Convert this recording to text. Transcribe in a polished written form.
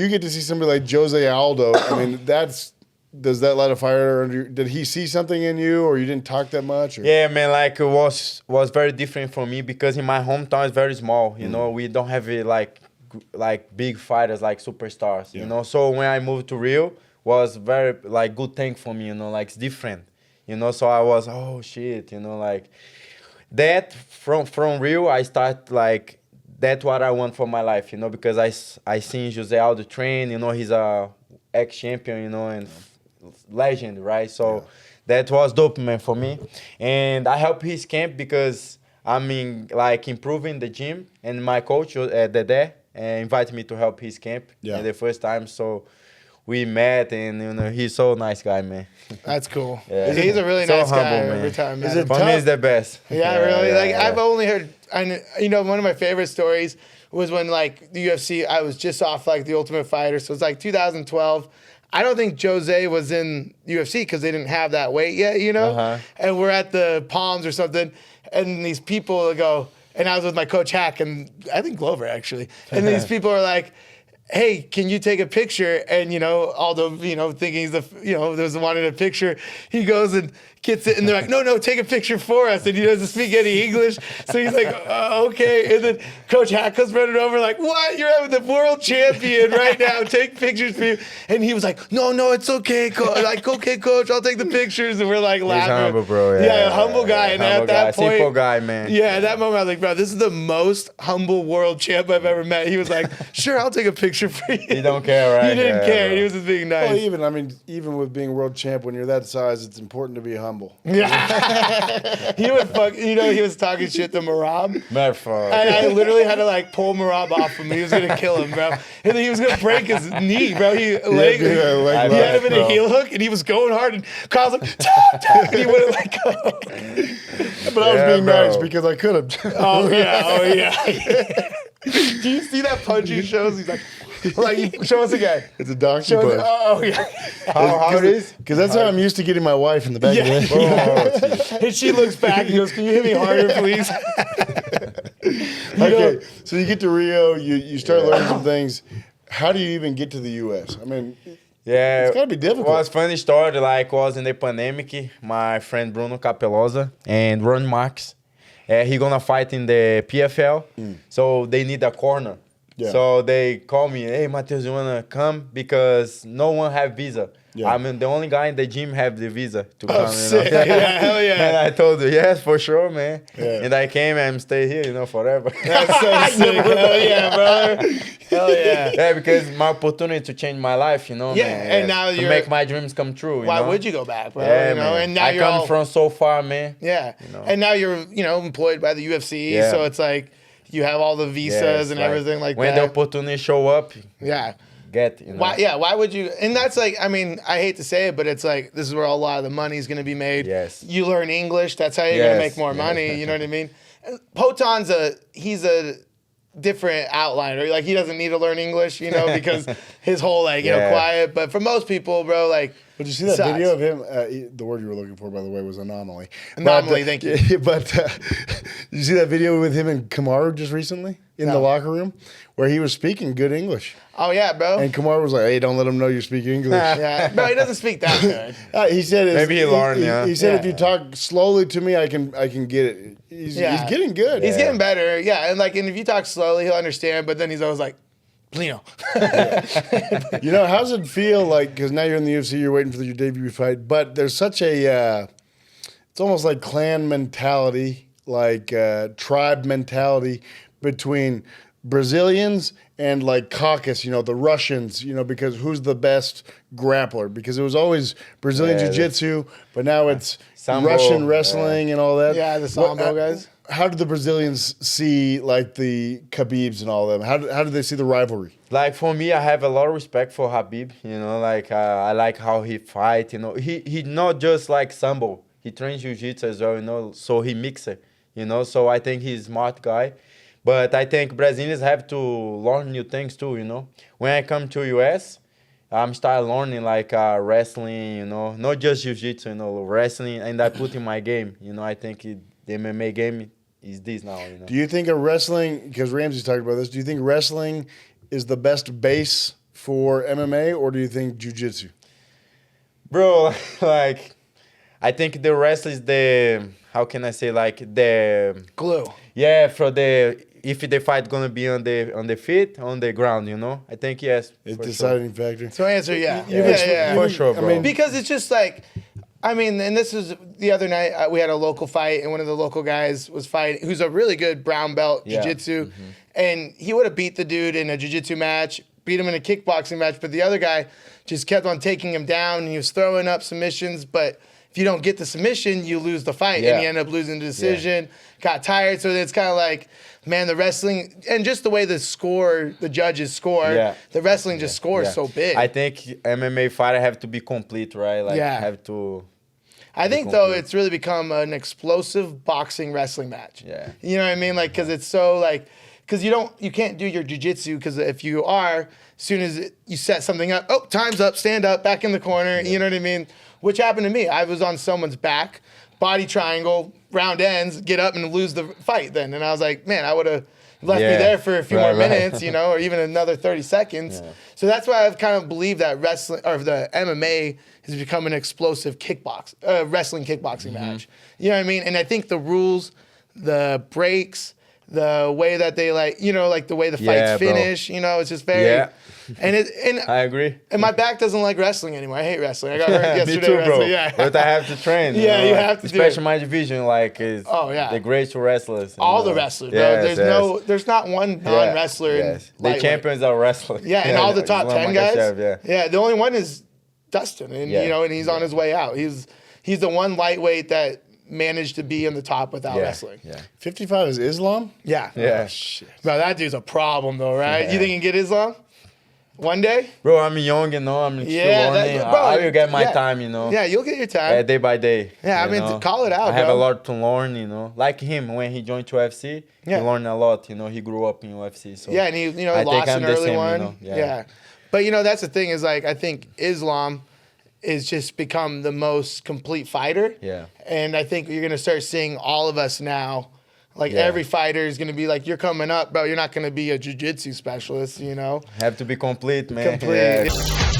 you get to see somebody like Jose Aldo, I mean, does that light a fire under you? Did he see something in you, or you didn't talk that much? Or? Yeah, man, like it was very different for me because in my hometown it's very small. You know, we don't have like big fighters like superstars. You know, so when I moved to Rio, was very like good thing for me. You know, like it's different. You know, so I was oh shit. You know, like that from Rio I start like that's what I want for my life. You know, because I seen Jose Aldo train. You know, he's a ex-champion. You know, and legend, right? So that was dope, man, for me. And I helped his camp because I mean, like improving the gym, and my coach Dede invited me to help his camp the first time. So we met, and you know, he's so nice guy, man. That's cool. He's a really so nice humble, guy. man. Every time, Is it for me, he's the best. Yeah, really. Like I've only heard, you know, one of my favorite stories was when like the UFC. I was just off like the Ultimate Fighter, so it's like 2012. I don't think Jose was in UFC because they didn't have that weight yet, you know? And we're at the Palms or something, and these people go, and I was with my coach Hack, and I think Glover actually, and these people are like, hey, can you take a picture? And, you know, Aldo, you know, thinking he's there's wanting a picture, he goes and gets it, and they're like, no, take a picture for us. And he doesn't speak any English. So he's like, okay. And then Coach Hack comes running over like, what? You're having the world champion right now. Take pictures for you. And he was like, no, it's okay, Coach. Like, okay, Coach, I'll take the pictures. And we're like laughing. He's humble, bro. Yeah, humble guy. And humble at that point, simple guy, man. Yeah, at that moment, I was like, bro, this is the most humble world champ I've ever met. He was like, sure, I'll take a picture for you. He don't care, right? He didn't care. He was just being nice. Well, even with being world champ, when you're that size, it's important to be humble. Yeah. He would he was talking shit to Marab. And I literally had to like pull Marab off him. He was gonna kill him, bro. And then he was gonna break his knee, bro. He had him in a heel hook, and he was going hard, and Kyle's like, and he wouldn't let go. But I was being nice because I could have. Oh yeah. Do you see that punch he shows? He's like, show us again. It's a donkey punch. Oh yeah. How it is? Because that's how I'm used to getting my wife in the back of the head. And she looks back and goes, can you hit me harder, please? Okay, so you get to Rio, you start learning some things. How do you even get to the U.S.? I mean, it's got to be difficult. It was funny story, like was in the pandemic, my friend Bruno Capelosa and Ron Marks, he gonna fight in the PFL, so they need a corner. Yeah. So they call me, hey, Matheus, you want to come? Because no one have visa. Yeah. I'm the only guy in the gym have the visa to come. Sick. You know? Yeah, hell yeah. And I told you, yes, for sure, man. Yeah. And I came and stay here, you know, forever. That's so sick. Hell yeah, brother. Hell yeah. Yeah, because my opportunity to change my life, you know, yeah, man. And now to make my dreams come true. Why would you go back, bro? Yeah, you know? Man. And now I come from so far, man. Yeah. You know? And now you're, employed by the UFC, so it's like you have all the visas and everything like when that. When the opportunity show up, get, you know. Why would you? And that's like, I mean, I hate to say it, but it's like, this is where a lot of the money is going to be made. Yes. You learn English. That's how you're going to make more money. You know what I mean? Poton's he's a different outliner. Like, he doesn't need to learn English, because his whole, quiet. But for most people, bro, like, but you see that video of him? The word you were looking for, by the way, was anomaly. Anomaly, thank you. But you see that video with him and Kamaru just recently in the locker room where he was speaking good English? Oh, yeah, bro. And Kamaru was like, hey, don't let him know you speak English. Yeah. No, he doesn't speak that good. He said maybe he learned, He said if you talk slowly to me, I can get it. He's getting good. He's getting better, and if you talk slowly, he'll understand, but then he's always like, Plino. How does it feel like, because now you're in the UFC, you're waiting for your debut fight, but there's such a, it's almost like clan mentality, like tribe mentality between Brazilians and like Caucasus, the Russians, because who's the best grappler? Because it was always Brazilian Jiu-Jitsu, but now it's Sambo, Russian wrestling and all that. Yeah, the Sambo guys. How do the Brazilians see like the Khabibs and all of them? How do they see the rivalry? Like for me, I have a lot of respect for Khabib. I like how he fight. He not just like Sambo. He trains Jiu-Jitsu as well. So he mixes. So I think he's a smart guy. But I think Brazilians have to learn new things too. When I come to US, I'm start learning like wrestling. Not just Jiu-Jitsu. Wrestling, and I put in my game. I think the MMA game is this now. Do you think wrestling, because Ramsey's talked about this, do you think wrestling is the best base for MMA, or do you think jiu-jitsu? Bro, like, I think the wrestling is the, how can I say, like, the... Glue. Yeah, for the, if the fight gonna be on the feet, on the ground, you know? I think yes. It's for deciding factor. So answer, yeah. For sure, bro. I mean, Because it's just like, I mean, and this was the other night, we had a local fight, and one of the local guys was fighting, who's a really good brown belt jiu-jitsu, and he would have beat the dude in a jiu-jitsu match, beat him in a kickboxing match, but the other guy just kept on taking him down, and he was throwing up submissions, but if you don't get the submission, you lose the fight, and you end up losing the decision, got tired, so it's kind of like, man, the wrestling, and just the way the judges score, the wrestling just scores so big. I think MMA fighter have to be complete, right? Like, have to... I think, though, it's really become an explosive boxing wrestling match. Yeah. You know what I mean? Like, because it's so, like, because you can't do your jiu-jitsu, because if you are, as soon as you set something up, oh, time's up, stand up, back in the corner, you know what I mean? Which happened to me. I was on someone's back, body triangle, round ends, get up and lose the fight then. And I was like, man, I would have left me there for a few more minutes, you know, or even another 30 seconds. Yeah. So that's why I've kind of believed that wrestling, or the MMA has become an explosive wrestling kickboxing match. You know what I mean? And I think the rules, the breaks, the way that they like, you know, like the way the fights finish, you know, it's just very, and I agree. And my back doesn't like wrestling anymore. I hate wrestling. I got hurt yesterday. Me too, bro. Wrestling. Yeah. But I have to train. You have to especially my division, like, is the greatest wrestlers. All the wrestlers, bro. There's not one non-wrestler. The champions are wrestlers. Yeah, and all the top 10 guys. Yeah, the only one is Dustin, and you know, and he's on his way out. He's the one lightweight that managed to be on the top without wrestling. 55 is Islam? Yeah. Oh, shit. Bro, that dude's a problem though, right? You think he can get Islam? One day? Bro, I'm young, you know. I'm still learning. I will get my time, you know. Yeah, you'll get your time. Day by day. Yeah, I mean, call it out, I have a lot to learn, you know. Like him, when he joined UFC, he learned a lot, you know. He grew up in UFC. So and he, you know, lost an early one. You know? But, you know, that's the thing is, like, I think Islam is just become the most complete fighter. Yeah. And I think you're going to start seeing all of us now. Like, every fighter is going to be like, you're coming up, bro. You're not going to be a jiu-jitsu specialist, you know? Have to be complete, man. Complete. Yeah.